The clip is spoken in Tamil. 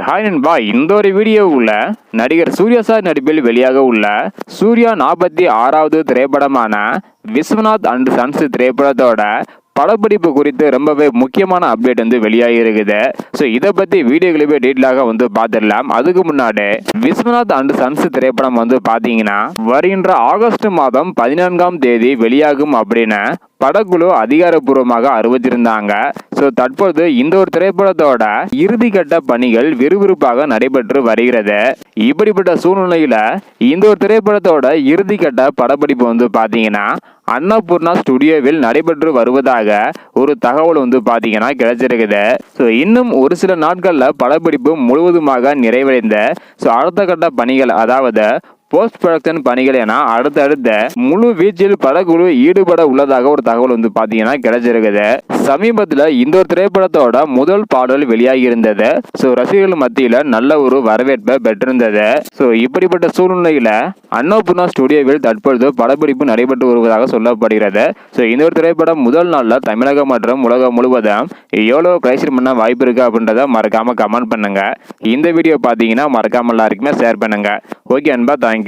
ஹாய் நண்பா, இந்த ஒரு வீடியோவுல நடிகர் சூர்யா சார் நடிப்பில் வெளியாக உள்ள சூர்யா 46வது திரைப்படமான விஸ்வநாத் அண்ட் சன்ஸ் திரைப்படத்தோட படப்பிடிப்பு குறித்து ரொம்பவே முக்கியமான அப்டேட் வெளியாகி இருக்குது. ஸோ இதை பற்றி வீடியோக்களவே டீட்டெயிலாக பார்த்துடலாம். அதுக்கு முன்னாடி விஸ்வநாத் அண்ட் சன்ஸ் திரைப்படம் பார்த்தீங்கன்னா வருகின்ற ஆகஸ்ட் மாதம் 14ஆம் தேதி வெளியாகும் அப்படின்னு படக்குழு அதிகாரப்பூர்வமாக அறிவிச்சிருந்தாங்க. ஸோ தற்போது இந்த ஒரு திரைப்படத்தோட இறுதிக்கட்ட பணிகள் விறுவிறுப்பாக நடைபெற்று வருகிறது. இப்படிப்பட்ட சூழ்நிலையில இந்த ஒரு திரைப்படத்தோட இறுதிக்கட்ட படப்பிடிப்பு பார்த்தீங்கன்னா அன்னபூர்ணா ஸ்டுடியோவில் நடைபெற்று வருவதாக ஒரு தகவல் பார்த்தீங்கன்னா கிடைச்சிருக்குது. ஸோ இன்னும் ஒரு சில நாட்களில் படப்பிடிப்பு முழுவதுமாக நிறைவடைந்த அடுத்த கட்ட பணிகள், அதாவது போஸ்ட் ப்ரொடக்ஷன் பணிகள் என அடுத்தடுத்த முழு வீச்சில் படக்குழு ஈடுபட உள்ளதாக ஒரு தகவல் பார்த்தீங்கன்னா கிடைச்சிருக்குது. சமீபத்தில் இந்த ஒரு திரைப்படத்தோட முதல் பாடல் வெளியாகி இருந்தது. ஸோ ரசிகர்கள் மத்தியில் நல்ல ஒரு வரவேற்பை பெற்றிருந்தது. ஸோ இப்படிப்பட்ட சூழ்நிலையில அன்னபூர்ணா ஸ்டுடியோவில் தற்பொழுது படப்பிடிப்பு நடைபெற்று வருவதாக சொல்லப்படுகிறது. ஸோ இந்த ஒரு திரைப்படம் முதல் நாளில் தமிழகம் மற்றும் உலகம் முழுவதும் எவ்வளோ கலெக்ஷன் பண்ண வாய்ப்பு இருக்கு அப்படின்றத மறக்காம கமெண்ட் பண்ணுங்க. இந்த வீடியோ பார்த்தீங்கன்னா மறக்காம எல்லாருக்குமே ஷேர் பண்ணுங்க. ஓகே அன்பா, தேங்க்யூ.